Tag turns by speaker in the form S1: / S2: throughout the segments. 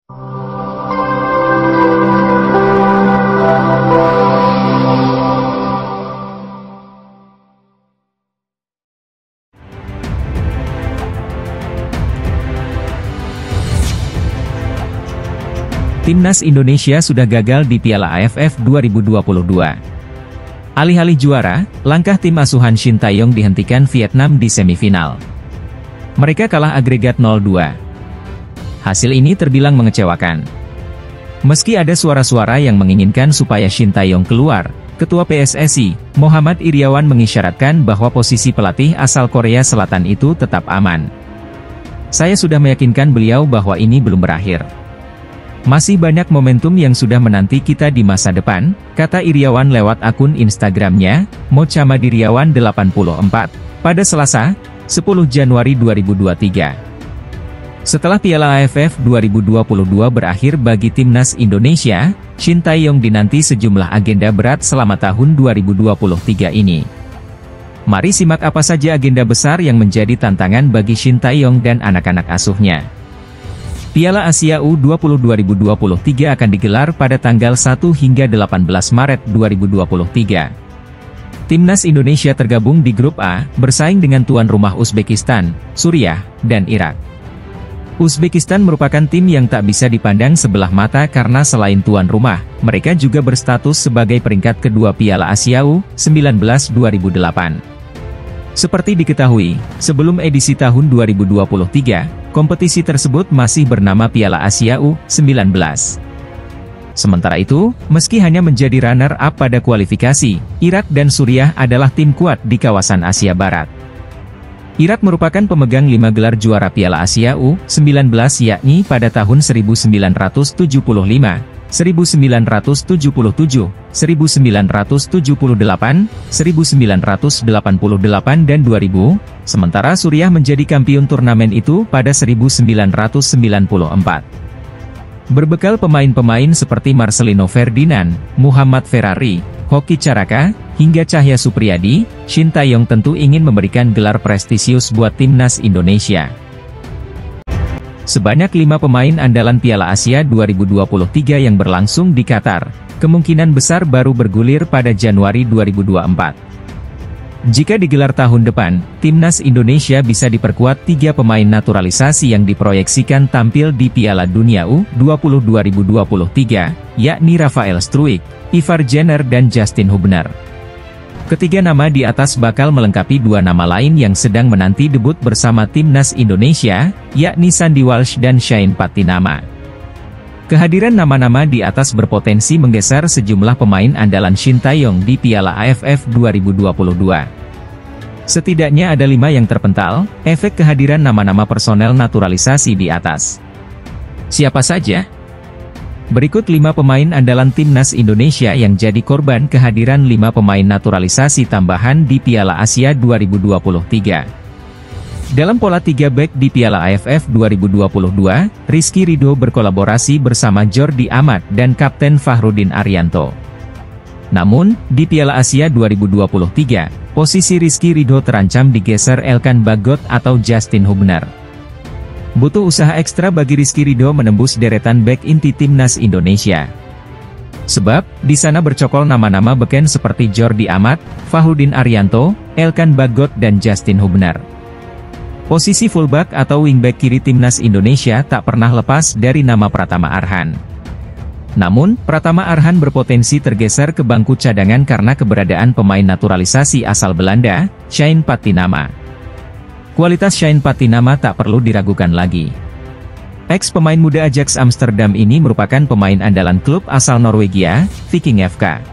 S1: Timnas Indonesia sudah gagal di Piala AFF 2022. Alih-alih juara, langkah tim asuhan Shin Tae-yong dihentikan Vietnam di semifinal. Mereka kalah agregat 0-2. Hasil ini terbilang mengecewakan. Meski ada suara-suara yang menginginkan supaya Shin Tae-yong keluar, Ketua PSSI, Muhammad Iryawan mengisyaratkan bahwa posisi pelatih asal Korea Selatan itu tetap aman. Saya sudah meyakinkan beliau bahwa ini belum berakhir. Masih banyak momentum yang sudah menanti kita di masa depan, kata Iryawan lewat akun Instagramnya, @mochamadiriawan84, pada Selasa, 10 Januari 2023. Setelah Piala AFF 2022 berakhir bagi Timnas Indonesia, Shin Tae-yong dinanti sejumlah agenda berat selama tahun 2023 ini. Mari simak apa saja agenda besar yang menjadi tantangan bagi Shin Tae-yong dan anak-anak asuhnya. Piala Asia U20 2023 akan digelar pada tanggal 1 hingga 18 Maret 2023. Timnas Indonesia tergabung di Grup A, bersaing dengan tuan rumah Uzbekistan, Suriah, dan Irak. Uzbekistan merupakan tim yang tak bisa dipandang sebelah mata karena selain tuan rumah, mereka juga berstatus sebagai peringkat kedua Piala Asia U19 2008. Seperti diketahui, sebelum edisi tahun 2023, kompetisi tersebut masih bernama Piala Asia U19. Sementara itu, meski hanya menjadi runner-up pada kualifikasi, Irak dan Suriah adalah tim kuat di kawasan Asia Barat. Irak merupakan pemegang 5 gelar juara Piala Asia U19 yakni pada tahun 1975, 1977, 1978, 1988 dan 2000, sementara Suriah menjadi kampiun turnamen itu pada 1994. Berbekal pemain-pemain seperti Marcelino Ferdinand, Muhammad Ferrari, Hoki Caraka, hingga Cahya Supriyadi, Shin Tae-yong tentu ingin memberikan gelar prestisius buat Timnas Indonesia. Sebanyak 5 pemain andalan Piala Asia 2023 yang berlangsung di Qatar, kemungkinan besar baru bergulir pada Januari 2024. Jika digelar tahun depan, Timnas Indonesia bisa diperkuat 3 pemain naturalisasi yang diproyeksikan tampil di Piala Dunia U20 2023, yakni Rafael Struijk, Ivar Jenner dan Justin Hubner. Ketiga nama di atas bakal melengkapi 2 nama lain yang sedang menanti debut bersama Timnas Indonesia, yakni Sandy Walsh dan Shane Patinama. Kehadiran nama-nama di atas berpotensi menggeser sejumlah pemain andalan Shin Tae-yong di Piala AFF 2022. Setidaknya ada 5 yang terpental, efek kehadiran nama-nama personel naturalisasi di atas. Siapa saja? Berikut 5 pemain andalan Timnas Indonesia yang jadi korban kehadiran 5 pemain naturalisasi tambahan di Piala Asia 2023. Dalam pola 3 back di Piala AFF 2022, Rizky Ridho berkolaborasi bersama Jordi Amat dan Kapten Fahrudin Arianto. Namun, di Piala Asia 2023, posisi Rizky Ridho terancam digeser Elkan Bagot atau Justin Hubner. Butuh usaha ekstra bagi Rizky Ridho menembus deretan back inti Timnas Indonesia. Sebab, di sana bercokol nama-nama beken seperti Jordi Amat, Fahrudin Arianto, Elkan Bagot dan Justin Hubner. Posisi fullback atau wingback kiri Timnas Indonesia tak pernah lepas dari nama Pratama Arhan. Namun, Pratama Arhan berpotensi tergeser ke bangku cadangan karena keberadaan pemain naturalisasi asal Belanda, Shane Patinama. Kualitas Shane Patinama tak perlu diragukan lagi. Ex-pemain muda Ajax Amsterdam ini merupakan pemain andalan klub asal Norwegia, Viking FK.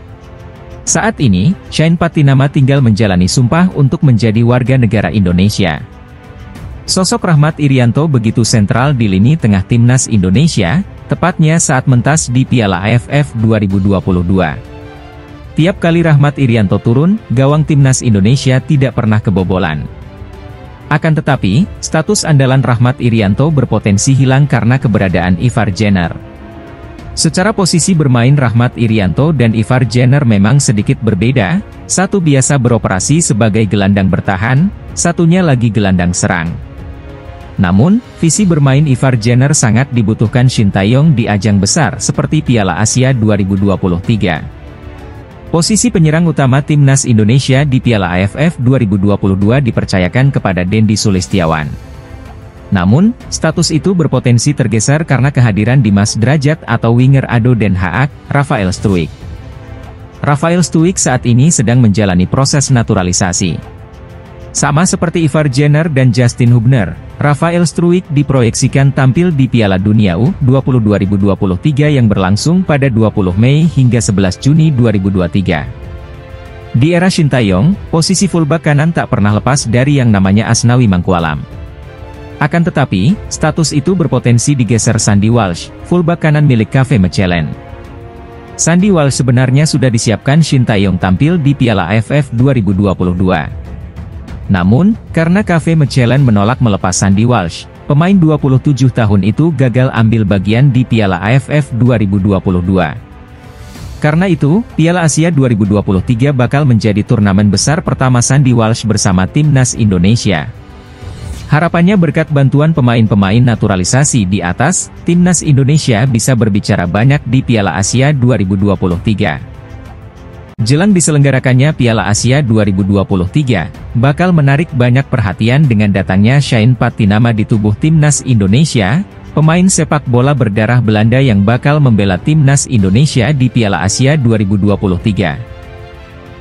S1: Saat ini, Shane Patinama tinggal menjalani sumpah untuk menjadi warga negara Indonesia. Sosok Rahmat Irianto begitu sentral di lini tengah Timnas Indonesia, tepatnya saat mentas di Piala AFF 2022. Tiap kali Rahmat Irianto turun, gawang Timnas Indonesia tidak pernah kebobolan. Akan tetapi, status andalan Rahmat Irianto berpotensi hilang karena keberadaan Ivar Jenner. Secara posisi bermain Rahmat Irianto dan Ivar Jenner memang sedikit berbeda, satu biasa beroperasi sebagai gelandang bertahan, satunya lagi gelandang serang. Namun, visi bermain Ivar Jenner sangat dibutuhkan Shin Tae-yong di ajang besar seperti Piala Asia 2023. Posisi penyerang utama timnas Indonesia di Piala AFF 2022 dipercayakan kepada Dendi Sulistiawan. Namun, status itu berpotensi tergeser karena kehadiran Dimas Drajat atau winger Ado Den Haag, Rafael Struijk. Rafael Struijk saat ini sedang menjalani proses naturalisasi. Sama seperti Ivar Jenner dan Justin Hubner, Rafael Struijk diproyeksikan tampil di Piala Dunia U20 2023 yang berlangsung pada 20 Mei hingga 11 Juni 2023. Di era Shin Tae-yong, posisi fullback kanan tak pernah lepas dari yang namanya Asnawi Mangkualam. Akan tetapi, status itu berpotensi digeser Sandy Walsh, fullback kanan milik KV Mechelen. Sandy Walsh sebenarnya sudah disiapkan Shin Tae-yong tampil di Piala AFF 2022. Namun, karena KV Mechelen menolak melepas Sandy Walsh, pemain 27 tahun itu gagal ambil bagian di Piala AFF 2022. Karena itu, Piala Asia 2023 bakal menjadi turnamen besar pertama Sandy Walsh bersama timnas Indonesia. Harapannya berkat bantuan pemain-pemain naturalisasi di atas, timnas Indonesia bisa berbicara banyak di Piala Asia 2023. Jelang diselenggarakannya Piala Asia 2023, bakal menarik banyak perhatian dengan datangnya Shane Patinama di tubuh timnas Indonesia, pemain sepak bola berdarah Belanda yang bakal membela timnas Indonesia di Piala Asia 2023.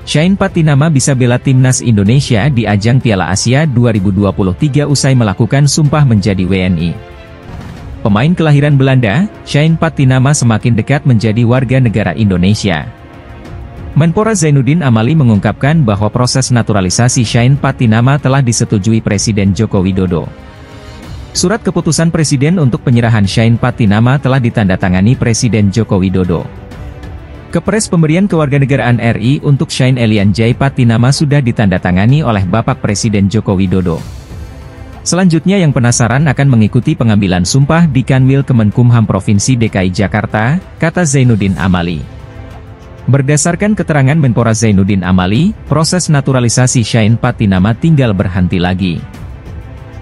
S1: Shane Patinama bisa bela timnas Indonesia di ajang Piala Asia 2023 usai melakukan sumpah menjadi WNI. Pemain kelahiran Belanda, Shane Patinama semakin dekat menjadi warga negara Indonesia. Menpora Zainuddin Amali mengungkapkan bahwa proses naturalisasi Shane Patinama telah disetujui Presiden Joko Widodo. Surat keputusan Presiden untuk penyerahan Shane Patinama telah ditandatangani Presiden Joko Widodo. Kepres pemberian kewarganegaraan RI untuk Shane Elian Jai Patinama sudah ditandatangani oleh Bapak Presiden Joko Widodo. Selanjutnya yang penasaran akan mengikuti pengambilan sumpah di Kanwil Kemenkumham Provinsi DKI Jakarta, kata Zainuddin Amali. Berdasarkan keterangan Menpora Zainuddin Amali, proses naturalisasi Shane Patinama tinggal berhenti lagi.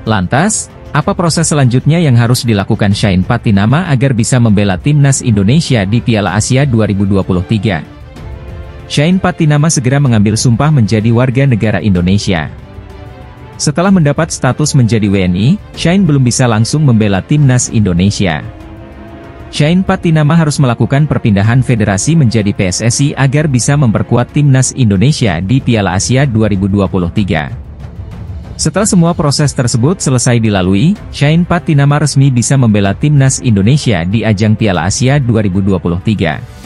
S1: Lantas, apa proses selanjutnya yang harus dilakukan Shane Patinama agar bisa membela timnas Indonesia di Piala Asia 2023? Shane Patinama segera mengambil sumpah menjadi warga negara Indonesia. Setelah mendapat status menjadi WNI, Shane belum bisa langsung membela timnas Indonesia. Shane Patinama harus melakukan perpindahan federasi menjadi PSSI agar bisa memperkuat timnas Indonesia di Piala Asia 2023. Setelah semua proses tersebut selesai dilalui, Shane Patinama resmi bisa membela timnas Indonesia di ajang Piala Asia 2023.